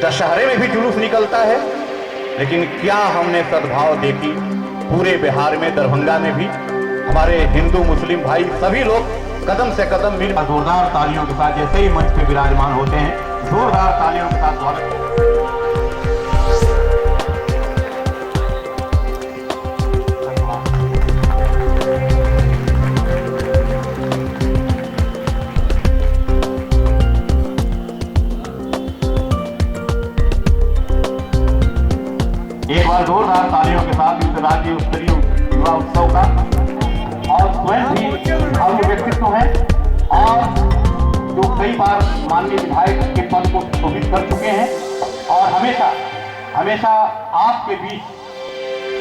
दशहरे में भी जुलूस निकलता है, लेकिन क्या हमने सद्भाव देखी पूरे बिहार में, दरभंगा में भी हमारे हिंदू मुस्लिम भाई सभी लोग कदम से कदम मिल जोरदार तालियों के साथ जैसे ही मंच पे विराजमान होते हैं, जोरदार तालियों के साथ स्वागत। एक बार जोरदार तालियों के साथ इस राज्य स्तरीय युवा उत्सव का, और स्वयं भी भावी व्यक्तित्व है और जो कई बार माननीय विधायक के पद को शोभित कर चुके हैं, और हमेशा हमेशा आपके बीच,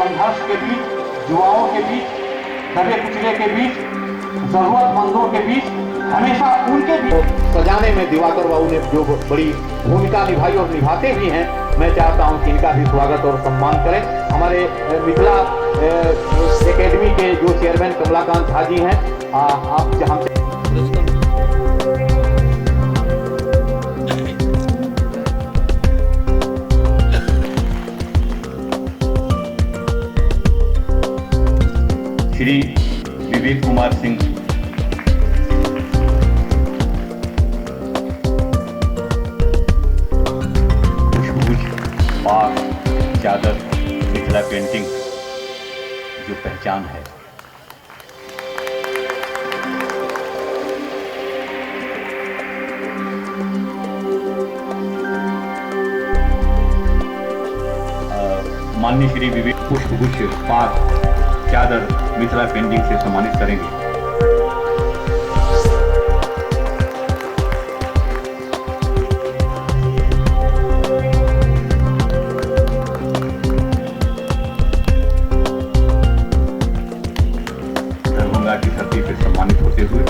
संघर्ष के बीच, युवाओं के बीच, दबे कुचले के बीच, जरूरतमंदों के बीच, हमेशा उनके बीच सजाने में दिवाकर बाबू ने जो बड़ी भूमिका निभाई और निभाते भी हैं। मैं चाहता हूं कि इनका भी स्वागत और सम्मान करें। हमारे मिथिला एकेडमी के जो चेयरमैन कमलाकांत झा जी हैं, आप जहां श्री विवेक कुमार सिंह, चादर, मिथिला पेंटिंग जो पहचान है। माननीय श्री विवेक पुष्पगुच्छ पाक चादर मिथिला पेंटिंग से सम्मानित करेंगे। की धरती पर सम्मानित होते हुए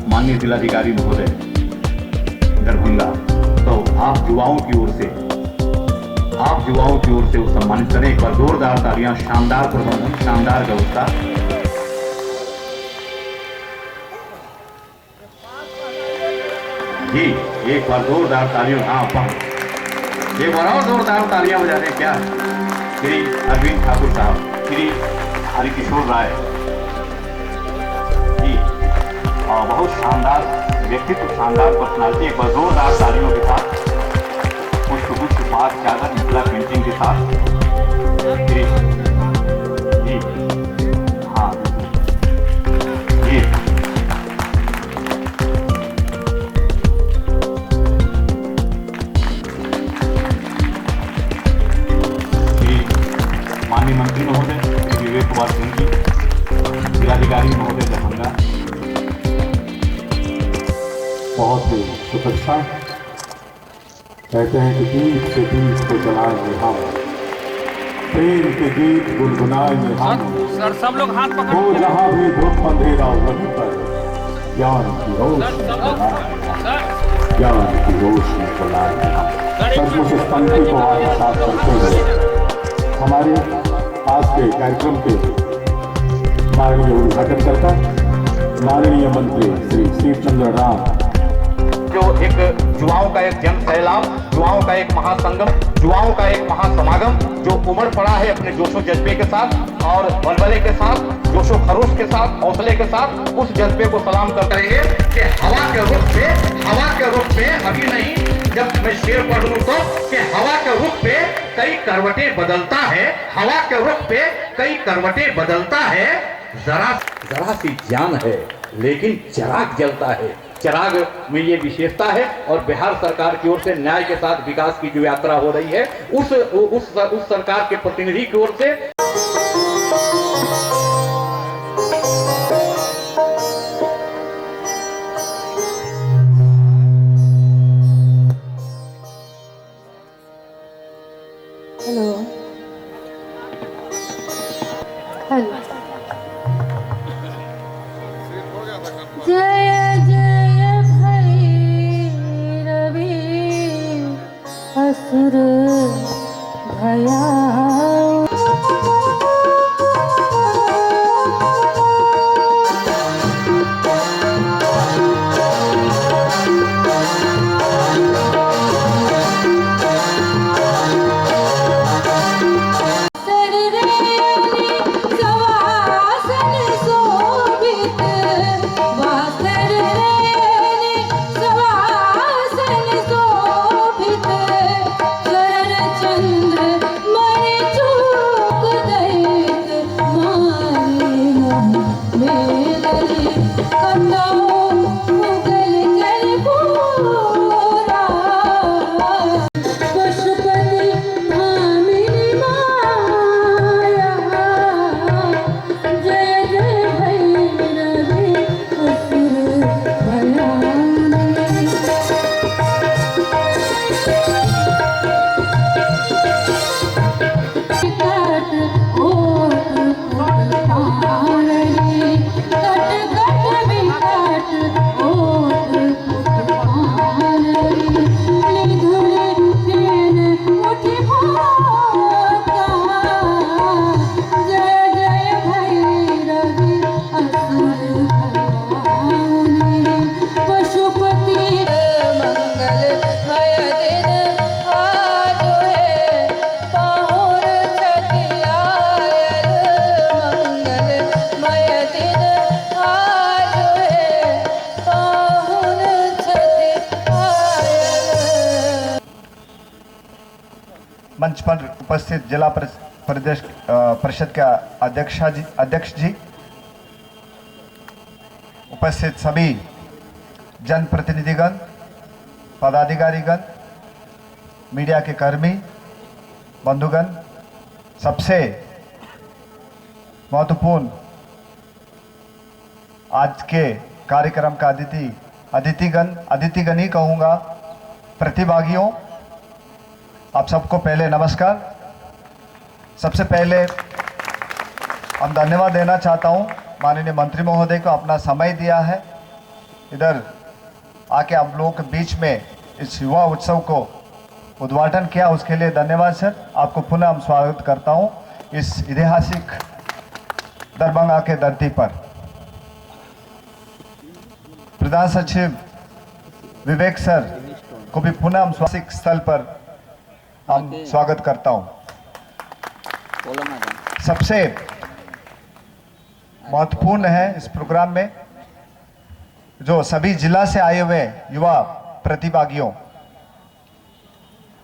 माननीय जिलाधिकारी महोदय दरभंगा, तो आप युवाओं की ओर से वो सम्मानित करें। एक बार जोरदार तालियां। शानदार प्रबंधन, शानदार व्यवस्था। जी एक बार जोरदार तालियां। हाँ, एक बार और जोरदार तालियां बजा रहे क्या श्री अरविंद ठाकुर साहब, श्री हरिकिशोर राय, बहुत शानदार व्यक्तित्व, शानदार पर्सनालिटी। एक बार जोरदार तालियों के साथ पुष्पगुच्छ पाक चादर मिथिला पेंटिंग के साथ जी। हाँ जी, माननीय मंत्री महोदय श्री विवेक कुमार सिंह जी, जिलाधिकारी महोदय दरभंगा, बहुत ही शुभेच्छा। कहते हैं कि गीत से गीत को जलाएंगे हम, प्रेम के गीत गुनगुनाएंगे हम। सर सब लोग हाथ पकड़, वो जहाँ भी धूप अंधेरा वहीं पर ज्ञान की रोशनी जलाएंगे, ज्ञान की रोशनी जलाएंगे हम। सचमुच इस पंक्ति को आत्मसात करते हुए हमारे आज के कार्यक्रम के माननीय उद्घाटनकर्ता माननीय मंत्री श्री शिवचंद्र राम, जो एक युवाओं का एक जन सैलाब, युवाओं का एक महासंगम, युवाओं का एक महासमागम जो उमड़ पड़ा है अपने जोशो जज्बे के साथ और बलबले के साथ, जोशो खरोश के साथ, हौसले के साथ, उस जज्बे को सलाम कर करेंगे कि हवा के रुख पे अभी नहीं, जब मैं शेर पढ़ लूं तो कि हवा के रुख पे कई करवटें बदलता है, हवा के रुख पे कई करवटें बदलता है। जरा सी जान है लेकिन चिराग जलता है। चिराग में ये विशेषता है, और बिहार सरकार की ओर से न्याय के साथ विकास की जो यात्रा हो रही है, उस सरकार के प्रतिनिधि की ओर से हेलो जय जय भैरवी असुर भया मंच पर उपस्थित जिला प्रदेश परिषद के अध्यक्ष जी, उपस्थित सभी जनप्रतिनिधिगण, पदाधिकारीगण, मीडिया के कर्मी बंधुगण, सबसे महत्वपूर्ण आज के कार्यक्रम का अतिथिगण ही कहूँगा, प्रतिभागियों, आप सबको पहले नमस्कार। सबसे पहले हम धन्यवाद देना चाहता हूँ माननीय मंत्री महोदय को, अपना समय दिया है, इधर आके आप लोगों के बीच में इस युवा उत्सव को उद्घाटन किया, उसके लिए धन्यवाद सर। आपको पुनः हम स्वागत करता हूँ इस ऐतिहासिक दरभंगा के धरती पर। प्रधान सचिव विवेक सर को भी पुनः हम स्वागत स्थल पर हम स्वागत करता हूँ। सबसे महत्वपूर्ण है इस प्रोग्राम में जो सभी जिला से आए हुए युवा प्रतिभागियों,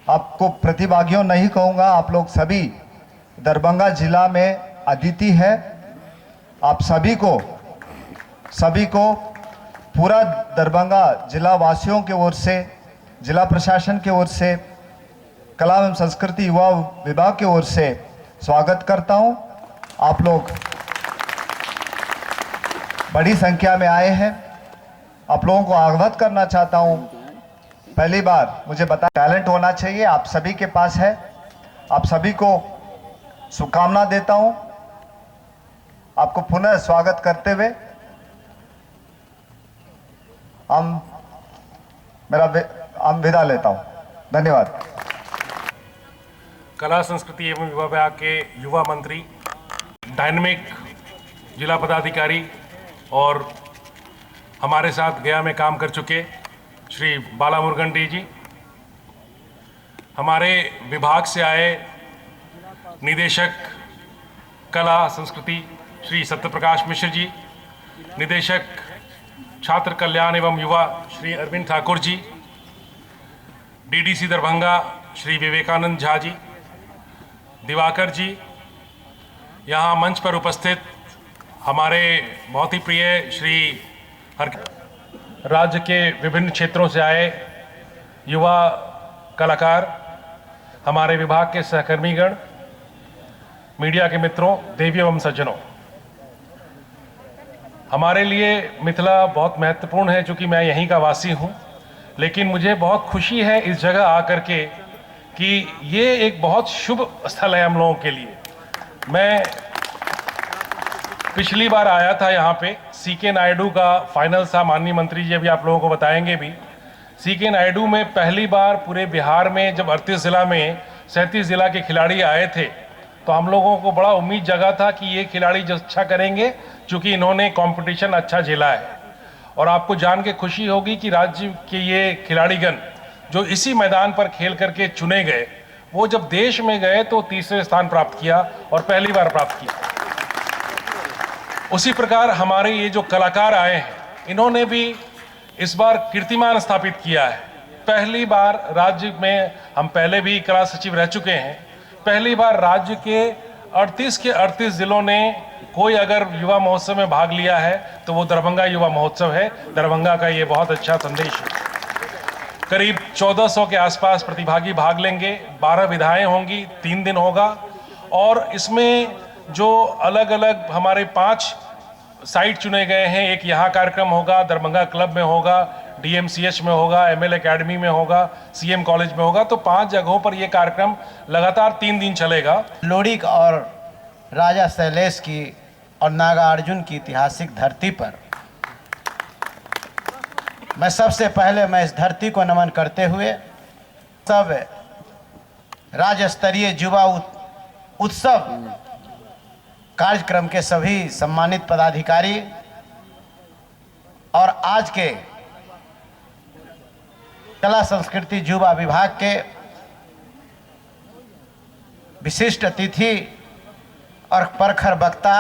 आपको प्रतिभागियों नहीं कहूँगा, आप लोग सभी दरभंगा जिला में अतिथि है। आप सभी को पूरा दरभंगा जिला वासियों की ओर से, जिला प्रशासन की ओर से, कला एवं संस्कृति युवा विभाग की ओर से स्वागत करता हूं। आप लोग बड़ी संख्या में आए हैं। आप लोगों को अवगत करना चाहता हूं, पहली बार मुझे बता, टैलेंट होना चाहिए, आप सभी के पास है। आप सभी को शुभकामना देता हूं। आपको पुनः स्वागत करते हुए हम विदा लेता हूं। धन्यवाद। कला संस्कृति एवं युवा विभाग के युवा मंत्री, डायनेमिक जिला पदाधिकारी और हमारे साथ गया में काम कर चुके श्री बाला मुर्गंडी जी, हमारे विभाग से आए निदेशक कला संस्कृति श्री सत्यप्रकाश मिश्र जी, निदेशक छात्र कल्याण एवं युवा श्री अरविंद ठाकुर जी, डीडीसी दरभंगा श्री विवेकानंद झा जी, दिवाकर जी, यहाँ मंच पर उपस्थित हमारे बहुत ही प्रिय श्री राज्य के विभिन्न क्षेत्रों से आए युवा कलाकार, हमारे विभाग के सहकर्मीगण, मीडिया के मित्रों, देवियों एवं सज्जनों, हमारे लिए मिथिला बहुत महत्वपूर्ण है क्योंकि मैं यहीं का वासी हूँ, लेकिन मुझे बहुत खुशी है इस जगह आकर के कि ये एक बहुत शुभ स्थल है हम लोगों के लिए। मैं पिछली बार आया था यहाँ पे, सीके नायडू का फाइनल था, माननीय मंत्री जी अभी आप लोगों को बताएंगे भी। सीके नायडू में पहली बार पूरे बिहार में जब 38 जिला में 37 जिला के खिलाड़ी आए थे तो हम लोगों को बड़ा उम्मीद जगा था कि ये खिलाड़ी जो अच्छा करेंगे क्योंकि इन्होंने कंपटीशन अच्छा झेला है। और आपको जान के खुशी होगी कि राज्य के ये खिलाड़ीगण जो इसी मैदान पर खेल करके चुने गए, वो जब देश में गए तो तीसरे स्थान प्राप्त किया और पहली बार प्राप्त किया। उसी प्रकार हमारे ये जो कलाकार आए हैं, इन्होंने भी इस बार कीर्तिमान स्थापित किया है। पहली बार राज्य में, हम पहले भी कला सचिव रह चुके हैं, पहली बार राज्य के 38 जिलों ने कोई अगर युवा महोत्सव में भाग लिया है तो वो दरभंगा युवा महोत्सव है। दरभंगा का ये बहुत अच्छा संदेश है। करीब 1400 के आसपास प्रतिभागी भाग लेंगे, 12 विधाएं होंगी, 3 दिन होगा और इसमें जो अलग अलग हमारे 5 साइट चुने गए हैं, एक यहाँ कार्यक्रम होगा, दरभंगा क्लब में होगा, DMCH में होगा, ML एकेडमी में होगा, CM कॉलेज में होगा, तो 5 जगहों पर ये कार्यक्रम लगातार 3 दिन चलेगा। लोड़ी और राजा शैलेश की और नागार्जुन की ऐतिहासिक धरती पर मैं सबसे पहले मैं इस धरती को नमन करते हुए सब राज्य स्तरीय युवा उत्सव कार्यक्रम के सभी सम्मानित पदाधिकारी और आज के कला संस्कृति युवा विभाग के विशिष्ट अतिथि और प्रखर वक्ता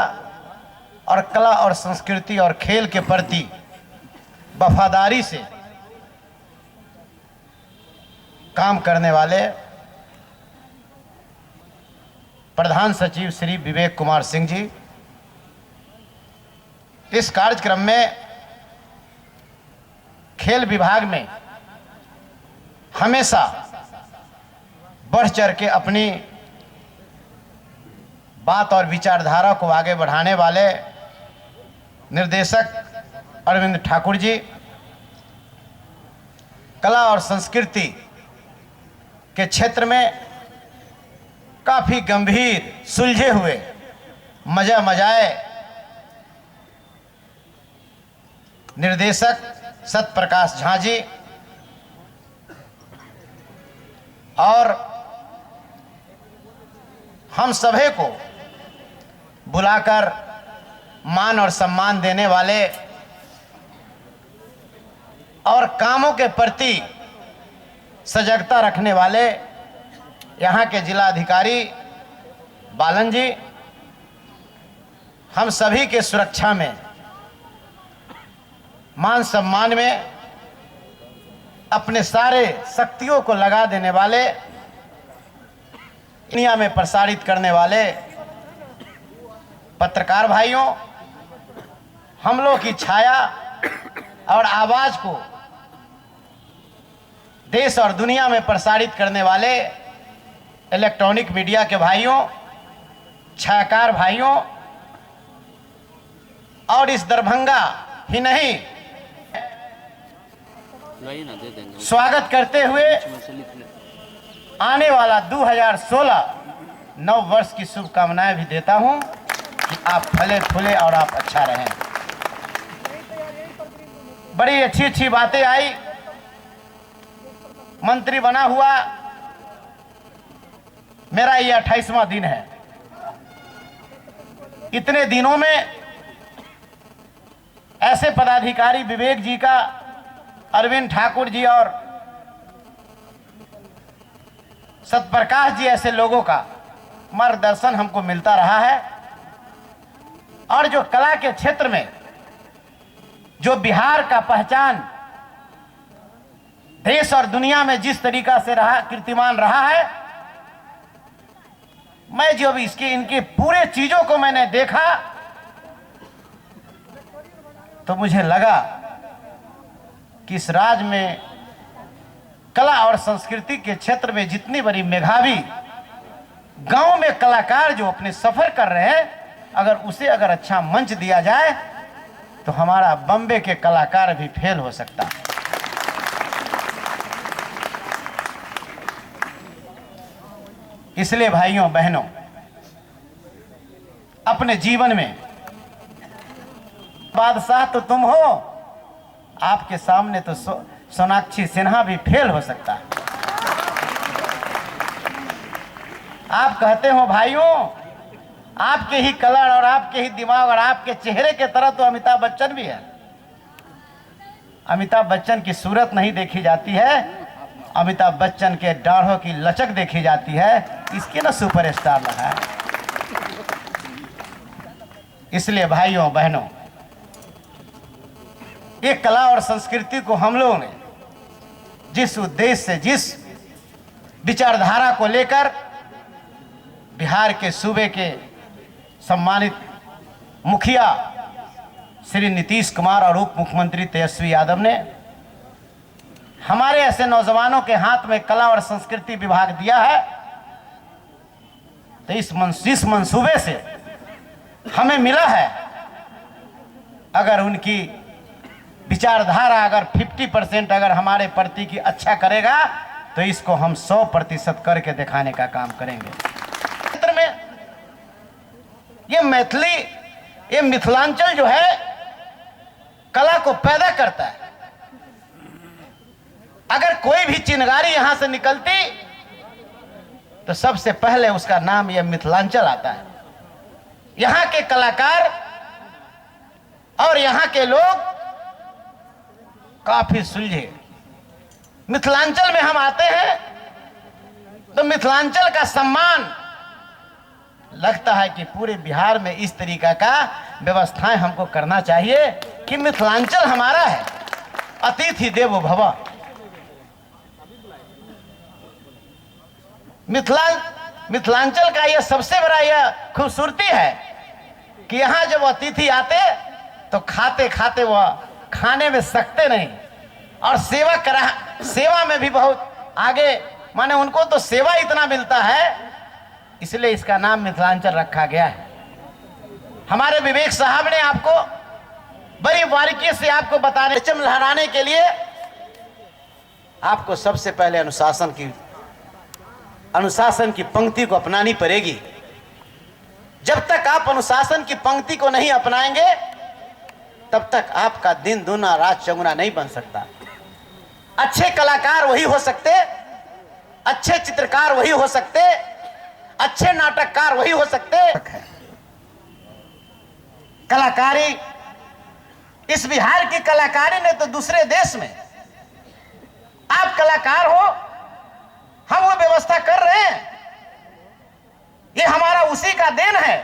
और कला और संस्कृति और खेल के प्रति वफादारी से काम करने वाले प्रधान सचिव श्री विवेक कुमार सिंह जी, इस कार्यक्रम में खेल विभाग में हमेशा बढ़ चढ़ के अपनी बात और विचारधारा को आगे बढ़ाने वाले निर्देशक अरविंद ठाकुर जी, कला और संस्कृति के क्षेत्र में काफी गंभीर सुलझे हुए मजाए निर्देशक सत्यप्रकाश झा जी और हम सभी को बुलाकर मान और सम्मान देने वाले और कामों के प्रति सजगता रखने वाले यहाँ के जिलाधिकारी बालन जी, हम सभी के सुरक्षा में, मान सम्मान में अपने सारे शक्तियों को लगा देने वाले, दुनिया में प्रसारित करने वाले पत्रकार भाइयों, हम लोग की छाया और आवाज को देश और दुनिया में प्रसारित करने वाले इलेक्ट्रॉनिक मीडिया के भाइयों, छायाकार भाइयों, और इस दरभंगा ही नहीं स्वागत करते हुए आने वाला 2016 नव वर्ष की शुभकामनाएं भी देता हूं कि आप फले फूले और आप अच्छा रहें। बड़ी अच्छी बातें आई। मंत्री बना हुआ मेरा ये 28वां दिन है। इतने दिनों में ऐसे पदाधिकारी विवेक जी का, अरविंद ठाकुर जी और सत्यप्रकाश जी ऐसे लोगों का मार्गदर्शन हमको मिलता रहा है। और जो कला के क्षेत्र में जो बिहार का पहचान देश और दुनिया में जिस तरीका से रहा, कीर्तिमान रहा है, मैं जो भी इनके पूरे चीजों को मैंने देखा तो मुझे लगा कि इस राज्य में कला और संस्कृति के क्षेत्र में जितनी बड़ी मेधावी गांव में कलाकार जो अपने सफर कर रहे हैं, अगर अच्छा मंच दिया जाए तो हमारा बम्बे के कलाकार भी फेल हो सकता है। इसलिए भाइयों बहनों, अपने जीवन में बादशाह तो तुम हो, आपके सामने तो सोनाक्षी सिन्हा भी फेल हो सकता है। आप कहते हो भाइयों, आपके ही कलर और आपके ही दिमाग और आपके चेहरे के तरह तो अमिताभ बच्चन भी है। अमिताभ बच्चन की सूरत नहीं देखी जाती है, अमिताभ बच्चन के दाढ़ों की लचक देखी जाती है। इसके ना सुपरस्टार रहा है। इसलिए भाइयों बहनों, ये कला और संस्कृति को हम लोगों ने जिस उद्देश्य से, जिस विचारधारा को लेकर बिहार के सूबे के सम्मानित मुखिया श्री नीतीश कुमार और उप मुख्यमंत्री तेजस्वी यादव ने हमारे ऐसे नौजवानों के हाथ में कला और संस्कृति विभाग दिया है, तो इस मंसूबे से हमें मिला है, अगर उनकी विचारधारा अगर 50% अगर हमारे प्रति की अच्छा करेगा तो इसको हम 100% करके दिखाने का काम करेंगे। क्षेत्र में ये मैथिली, ये मिथिलांचल जो है कला को पैदा करता है। अगर कोई भी चिनगारी यहां से निकलती तो सबसे पहले उसका नाम यह मिथिलांचल आता है। यहां के कलाकार और यहां के लोग काफी सुलझे। मिथिलांचल में हम आते हैं तो मिथिलांचल का सम्मान लगता है कि पूरे बिहार में इस तरीका का व्यवस्थाएं हमको करना चाहिए कि मिथिलांचल हमारा है, अतिथि देवो भव। मिथिलांचल का यह सबसे बड़ा यह खूबसूरती है कि यहाँ जब अतिथि आते तो खाते खाते वह खाने में सकते नहीं, और सेवा में भी बहुत आगे, माने उनको तो सेवा इतना मिलता है, इसलिए इसका नाम मिथिलांचल रखा गया है। हमारे विवेक साहब ने आपको बड़ी बारीकी से आपको बताने, परचम लहराने के लिए आपको सबसे पहले अनुशासन की पंक्ति को अपनानी पड़ेगी। जब तक आप अनुशासन की पंक्ति को नहीं अपनाएंगे तब तक आपका दिन दूना रात चौगुना नहीं बन सकता। अच्छे कलाकार वही हो सकते, अच्छे चित्रकार वही हो सकते, अच्छे नाटककार वही हो सकते। कलाकारी, इस बिहार की कलाकारी ने तो दूसरे देश में, आप कलाकार हो, हम वो व्यवस्था कर रहे हैं। ये हमारा उसी का देन है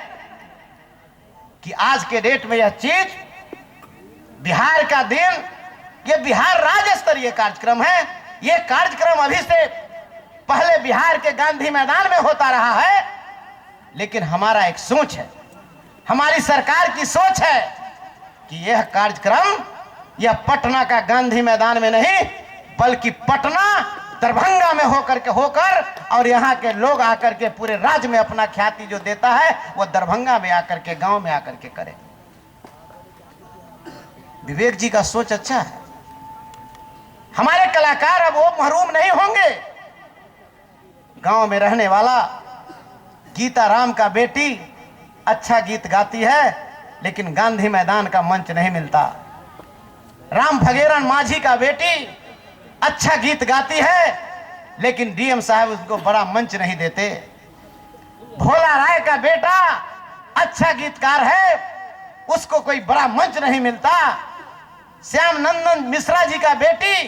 कि आज के डेट में यह चीज बिहार का दिन, ये बिहार राज्य स्तरीय कार्यक्रम है। ये कार्यक्रम अभी से पहले बिहार के गांधी मैदान में होता रहा है, लेकिन हमारा एक सोच है, हमारी सरकार की सोच है कि यह कार्यक्रम यह पटना का गांधी मैदान में नहीं, बल्कि पटना दरभंगा में होकर और यहाँ के लोग आकर के पूरे राज्य में अपना ख्याति जो देता है वो दरभंगा में आकर के, गांव में आकर के करे। विवेक जी का सोच अच्छा है। हमारे कलाकार अब वो महरूम नहीं होंगे। गांव में रहने वाला गीता राम का बेटी अच्छा गीत गाती है, लेकिन गांधी मैदान का मंच नहीं मिलता। राम भगेरन माझी का बेटी अच्छा गीत गाती है, लेकिन डीएम साहब उसको बड़ा मंच नहीं देते। भोला राय का बेटा अच्छा गीतकार है, उसको कोई बड़ा मंच नहीं मिलता। श्याम नंदन मिश्रा जी का बेटी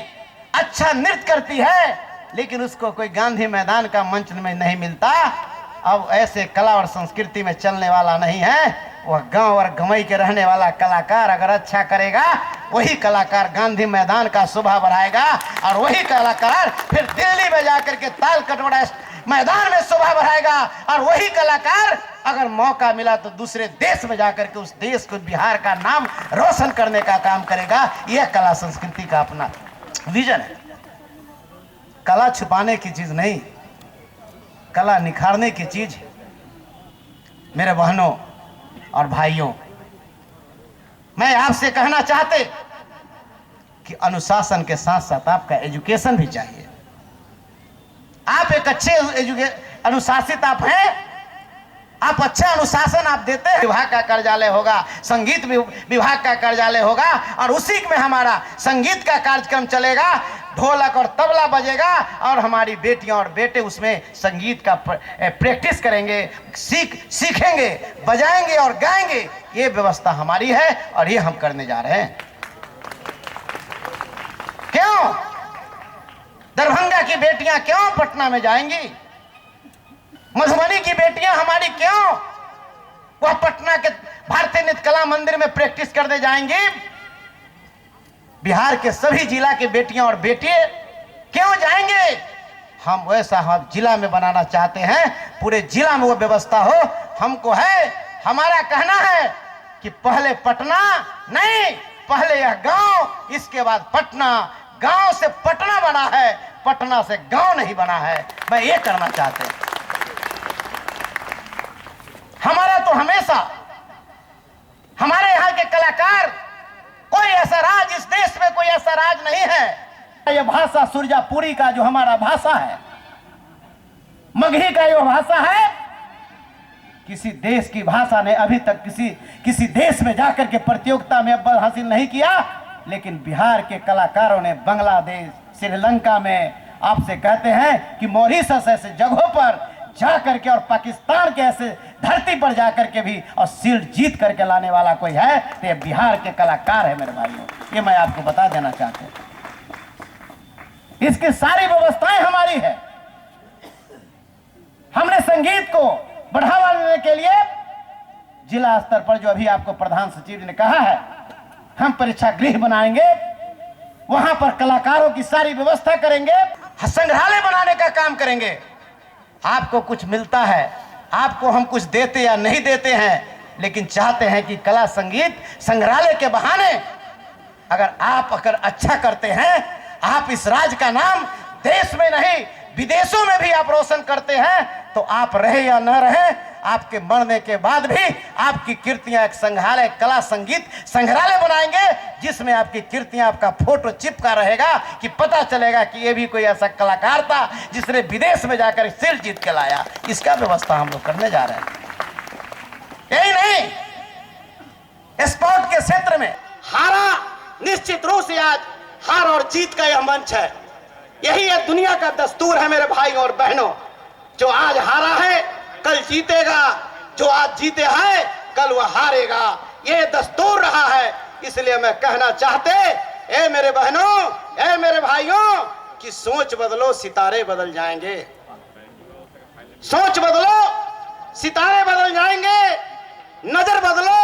अच्छा नृत्य करती है, लेकिन उसको कोई गांधी मैदान का मंच में नहीं मिलता। अब ऐसे कला और संस्कृति में चलने वाला नहीं है। वह गांव और गमई के रहने वाला कलाकार अगर अच्छा करेगा, वही कलाकार गांधी मैदान का शोभा बढ़ाएगा, और वही कलाकार फिर दिल्ली में जाकर के ताल कटोरा मैदान में शोभा बढ़ाएगा, और वही कलाकार अगर मौका मिला तो दूसरे देश में जाकर के उस देश को, बिहार का नाम रोशन करने का काम करेगा। यह कला संस्कृति का अपना विजन है। कला छुपाने की चीज नहीं, कला निखारने की चीज है। मेरे बहनों और भाइयों, मैं आपसे कहना चाहते कि अनुशासन के साथ साथ आपका एजुकेशन भी चाहिए। आप एक अच्छे अनुशासित आप हैं, आप अच्छा अनुशासन आप देते हैं। विभाग का कार्यालय होगा, संगीत विभाग का कार्यालय होगा, और उसी में हमारा संगीत का कार्यक्रम चलेगा। ढोलक और तबला बजेगा, और हमारी बेटियां और बेटे उसमें संगीत का प्रैक्टिस करेंगे, सीखेंगे, बजाएंगे और गाएंगे। ये व्यवस्था हमारी है और ये हम करने जा रहे हैं। क्यों दरभंगा की बेटियां क्यों पटना में जाएंगी? मधुबनी की बेटियां हमारी क्यों वह पटना के भारतीय नृत्य कला मंदिर में प्रैक्टिस करने जाएंगी? बिहार के सभी जिला के बेटियां और बेटे क्यों जाएंगे? हम वैसा हम जिला में बनाना चाहते हैं, पूरे जिला में वो व्यवस्था हो। हमको है, हमारा कहना है कि पहले पटना नहीं, पहले यह गांव, इसके बाद पटना। गांव से पटना बना है, पटना से गांव नहीं बना है। मैं ये करना चाहते हैं। हमारा तो हमेशा हमारे यहाँ के कलाकार, कोई ऐसा राज इस देश में, कोई ऐसा राज नहीं है। यह भाषा सुरजापुरी का जो हमारा भाषा है, मगही का जो भाषा है, किसी देश की भाषा ने अभी तक किसी देश में जाकर के प्रतियोगिता में अव्वल हासिल नहीं किया। लेकिन बिहार के कलाकारों ने बांग्लादेश, श्रीलंका में, आपसे कहते हैं कि मॉरिशस ऐसे जगहों पर जाकर के, और पाकिस्तान के ऐसे धरती पर जाकर के भी और शील्ड जीत करके लाने वाला कोई है तो ये बिहार के कलाकार है मेरे भाइयों। ये मैं आपको बता देना चाहता हूं। इसकी सारी व्यवस्थाएं हमारी है। हमने संगीत को बढ़ावा देने के लिए जिला स्तर पर, जो अभी आपको प्रधान सचिव ने कहा है, हम परीक्षा गृह बनाएंगे, वहां पर कलाकारों की सारी व्यवस्था करेंगे, संग्रहालय बनाने का काम करेंगे, आपको कुछ मिलता है, आपको हम कुछ देते या नहीं देते हैं, लेकिन चाहते हैं कि कला संगीत संग्रहालय के बहाने अगर अच्छा करते हैं, आप इस राज्य का नाम देश में नहीं विदेशों में भी आप रोशन करते हैं, तो आप रहे या न रहे, आपके मरने के बाद भी आपकी कृतियां एक संग्रहालय, कला संगीत संग्रहालय बनाएंगे, जिसमें आपकी कृतियां, आपका फोटो चिपका रहेगा कि पता चलेगा कि ये भी कोई ऐसा कलाकार था जिसने विदेश में जाकर शील्ड जीत के लाया। इसका व्यवस्था हम लोग करने जा रहे हैं। यही नहीं, स्पोर्ट के क्षेत्र में हारा निश्चित रूप से आज हार और जीत का यह मंच है। यही है दुनिया का दस्तूर है मेरे भाई और बहनों। जो आज हारा है कल जीतेगा, जो आज जीते है कल वह हारेगा, ये दस्तूर रहा है। इसलिए मैं कहना चाहते, ए मेरे बहनों, ए मेरे भाइयों, कि सोच बदलो सितारे बदल जाएंगे। सोच बदलो सितारे बदल जाएंगे, नजर बदलो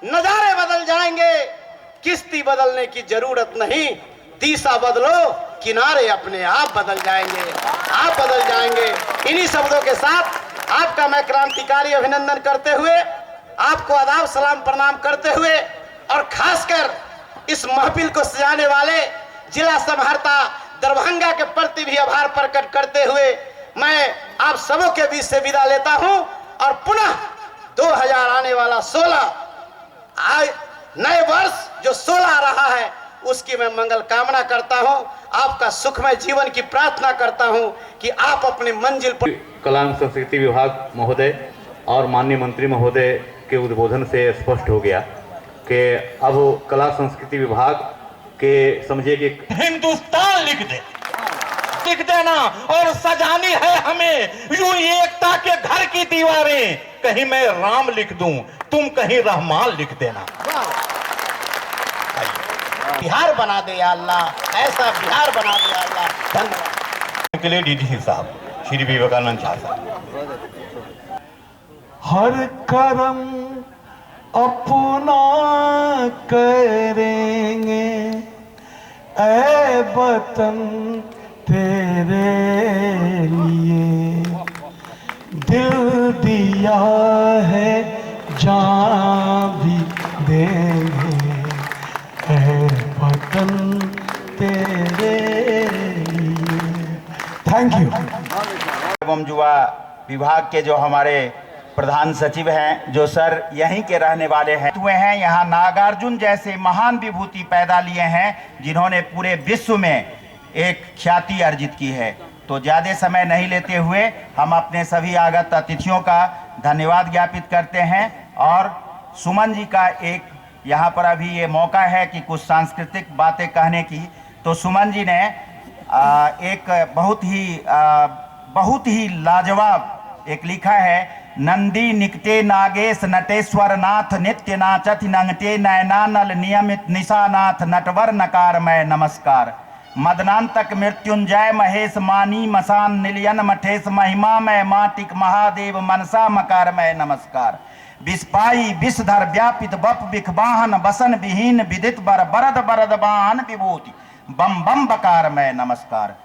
नजारे बदल जाएंगे। किश्ती बदलने की जरूरत नहीं, दिशा बदलो किनारे अपने आप बदल जाएंगे, आप बदल जाएंगे। इन्हीं शब्दों के साथ आपका मैं क्रांतिकारी अभिनंदन करते हुए, आपको आदाब सलाम प्रणाम करते हुए, और खासकर इस महफिल को सजाने वाले जिला समाहर्ता दरभंगा के प्रति भी आभार प्रकट करते हुए मैं आप सबों के बीच से विदा लेता हूं। और पुनः 2000 आने वाला 16 नए वर्ष जो 16 आ रहा है, उसकी मैं मंगल कामना करता हूं। आपका सुखमय जीवन की प्रार्थना करता हूं कि आप अपनी मंजिल पर। कला एवं संस्कृति विभाग महोदय और माननीय मंत्री महोदय के उद्बोधन से स्पष्ट हो गया कि अब कला संस्कृति विभाग के समझिए कि हिंदुस्तान लिख देना और सजानी है हमें यूं एकता के घर की दीवारें। कहीं मैं राम लिख दूं, तुम कहीं रहमान लिख देना। बिहार बना दे या अल्लाह, ऐसा बिहार बना दे या अल्लाह। धन्यवाद के लिए डीडी साहब, श्री विवेकानंद झा साहब। हर करम अपना करेंगे ऐ वतन तेरे लिए, दिल दिया है जान भी देंगे ऐ वतन तेरे लिए। Thank you. एवं युवा विभाग के जो हमारे प्रधान सचिव हैं, जो सर यहीं के रहने वाले हैं, यहाँ नागार्जुन जैसे महान विभूति पैदा लिए हैं, जिन्होंने पूरे विश्व में एक ख्याति अर्जित की है। तो ज़्यादा समय नहीं लेते हुए हम अपने सभी आगत अतिथियों का धन्यवाद ज्ञापित करते हैं। और सुमन जी का एक यहाँ पर अभी ये मौका है कि कुछ सांस्कृतिक बातें कहने की। तो सुमन जी ने एक बहुत ही लाजवाब एक लिखा है। नंदी निकटे नागेश नटेश्वर नाथ नित्य नाचत नंगटे नयनानल नियमित निशानाथ नटवर नकार मैं नमस्कार। मदनांतक मृत्युंजय महेश मानी मसान निलयन मठेश महिमा मैं माटिक महादेव मनसा मकार मैं नमस्कार। विस्पाई विषधर व्यापित बप बिखवाहन बसन विहीन विदित बर बरद बरद बाहन विभूति बम बम बकार मैं नमस्कार।